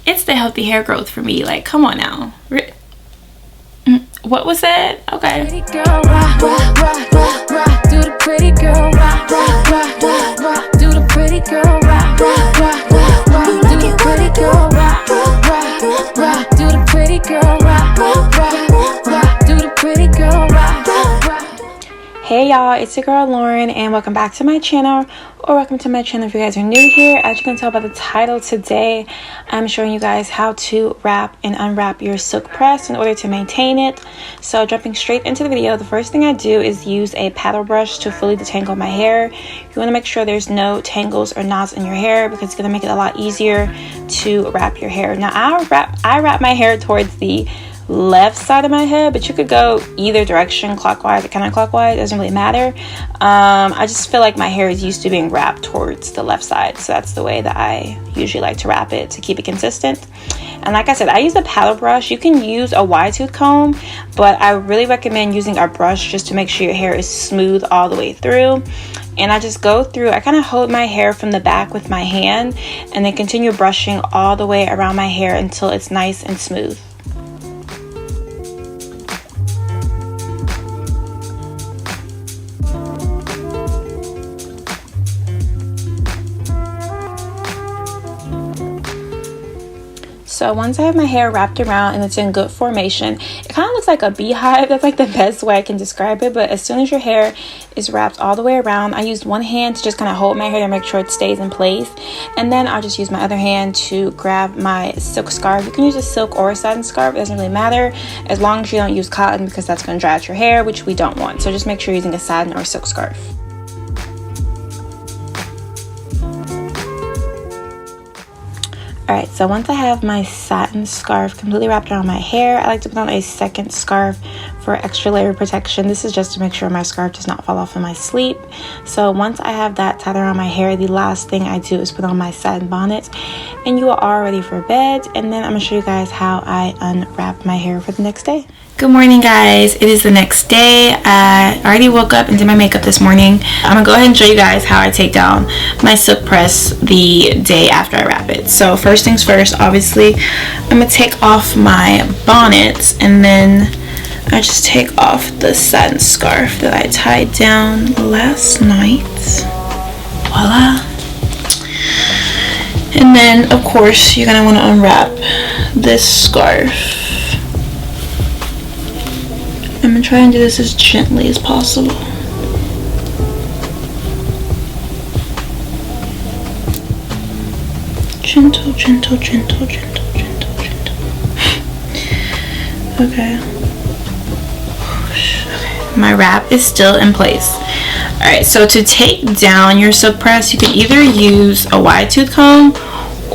It's the healthy hair growth for me. Like, come on now. What was that? Okay. Pretty girl, rock, rock, rock, rock, rock. Do the pretty girl, rock, rock, rock, rock, rock. Do the pretty girl, rock, rock, rock, rock, rock. Do the pretty girl, rock, rock, rock, rock. Do the pretty girl, rock, rock, rock, rock. Do the pretty girl, rock, rock, rock. Hey y'all, it's your girl Lauren, and welcome back to my channel, or welcome to my channel if you guys are new here. As you can tell by the title, today I'm showing you guys how to wrap and unwrap your silk press in order to maintain it. So jumping straight into the video, the first thing I do is use a paddle brush to fully detangle my hair. You want to make sure there's no tangles or knots in your hair because it's going to make it a lot easier to wrap your hair. Now I wrap my hair towards the left side of my head, but you could go either direction, clockwise or counterclockwise, it doesn't really matter. I just feel like my hair is used to being wrapped towards the left side, so that's the way that I usually like to wrap it to keep it consistent. And like I said, I use a paddle brush. You can use a wide tooth comb, but I really recommend using a brush just to make sure your hair is smooth all the way through. And I just go through, I kind of hold my hair from the back with my hand and then continue brushing all the way around my hair until it's nice and smooth. So once I have my hair wrapped around and it's in good formation, it kind of looks like a beehive. That's like the best way I can describe it. But as soon as your hair is wrapped all the way around, I use one hand to just kind of hold my hair to make sure it stays in place. And then I'll just use my other hand to grab my silk scarf. You can use a silk or a satin scarf. It doesn't really matter as long as you don't use cotton because that's going to dry out your hair, which we don't want. So just make sure you're using a satin or silk scarf. Alright, so once I have my satin scarf completely wrapped around my hair, I like to put on a second scarf for extra layer protection. This is just to make sure my scarf does not fall off in my sleep. So once I have that tied around my hair, the last thing I do is put on my satin bonnet, and you are all ready for bed. And then I'm going to show you guys how I unwrap my hair for the next day. Good morning, guys. It is the next day. I already woke up and did my makeup this morning. I'm gonna go ahead and show you guys how I take down my silk press the day after I wrap it. So first things first, obviously I'm gonna take off my bonnet, and then I just take off the satin scarf that I tied down last night. Voila. And then of course you're gonna want to unwrap this scarf. I'm going to try and do this as gently as possible. Gentle, gentle, gentle, gentle, gentle, gentle. Okay. Okay. My wrap is still in place. Alright, so to take down your silk press, you can either use a wide tooth comb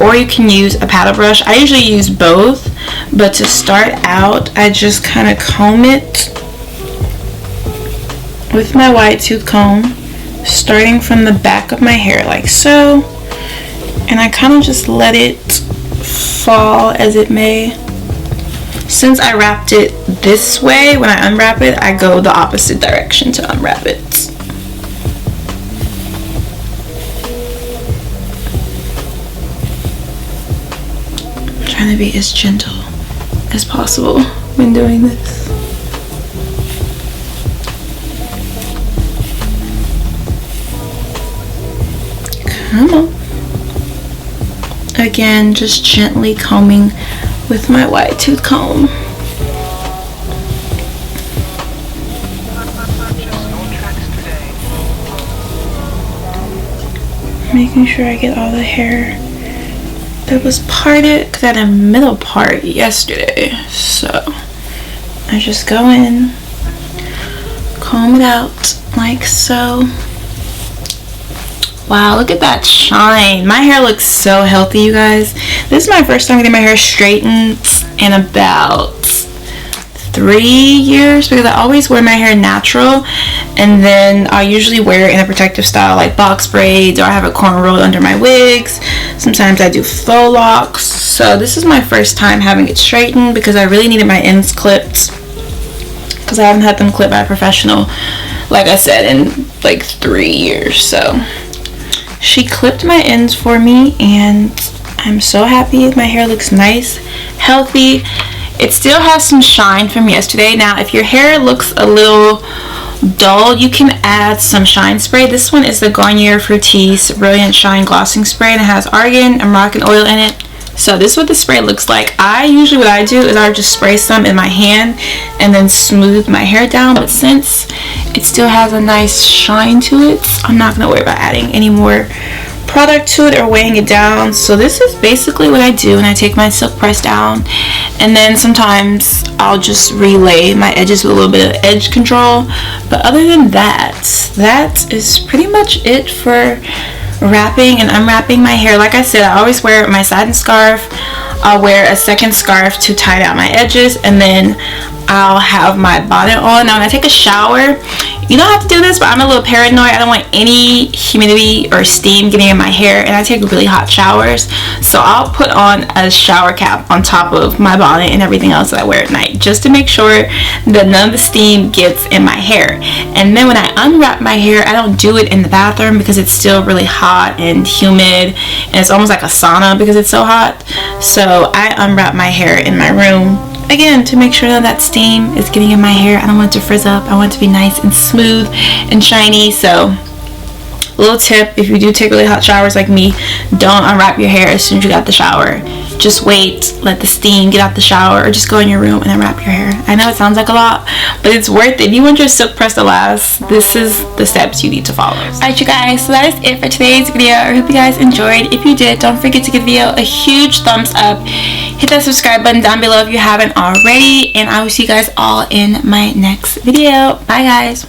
or you can use a paddle brush. I usually use both, but to start out, I just kind of comb it with my wide tooth comb, starting from the back of my hair like so, and I kind of just let it fall as it may. Since I wrapped it this way, when I unwrap it, I go the opposite direction to unwrap it. I'm trying to be as gentle as possible when doing this. Come on. Again, just gently combing with my wide tooth comb. Making sure I get all the hair that was parted, because I had a middle part yesterday. So I just go in, comb it out like so. Wow, look at that shine. My hair looks so healthy, you guys. This is my first time getting my hair straightened in about 3 years, because I always wear my hair natural, and then I usually wear it in a protective style like box braids, or I have it cornrowed under my wigs. Sometimes I do faux locks. So this is my first time having it straightened because I really needed my ends clipped, because I haven't had them clipped by a professional, like I said, in like 3 years. So she clipped my ends for me, and I'm so happy. My hair looks nice, healthy. It still has some shine from yesterday. Now, if your hair looks a little dull, you can add some shine spray. This one is the Garnier Fructis Brilliant Shine Glossing Spray, and it has argan and Moroccan oil in it. So this is what the spray looks like. What I do is I just spray some in my hand and then smooth my hair down. But since it still has a nice shine to it, I'm not going to worry about adding any more product to it or weighing it down. So this is basically what I do, and I take my silk press down, and then sometimes I'll just relay my edges with a little bit of edge control. But other than that, that is pretty much it for wrapping and unwrapping my hair. Like I said, I always wear my satin scarf. I'll wear a second scarf to tie down my edges, and then I'll have my bonnet on. Now when I take a shower, you don't have to do this, but I'm a little paranoid. I don't want any humidity or steam getting in my hair, and I take really hot showers, so I'll put on a shower cap on top of my bonnet and everything else that I wear at night, just to make sure that none of the steam gets in my hair. And then when I unwrap my hair, I don't do it in the bathroom because it's still really hot and humid, and it's almost like a sauna because it's so hot. So I unwrap my hair in my room, again, to make sure that steam is getting in my hair. I don't want it to frizz up. I want it to be nice and smooth and shiny. So, little tip, if you do take really hot showers like me, don't unwrap your hair as soon as you got the shower. Just wait, let the steam get out the shower, or just go in your room and unwrap your hair. I know it sounds like a lot, but it's worth it. If you want your silk press to last, this is the steps you need to follow. Alright, you guys, so that is it for today's video. I hope you guys enjoyed. If you did, don't forget to give the video a huge thumbs up. Hit that subscribe button down below if you haven't already, and I will see you guys all in my next video. Bye, guys.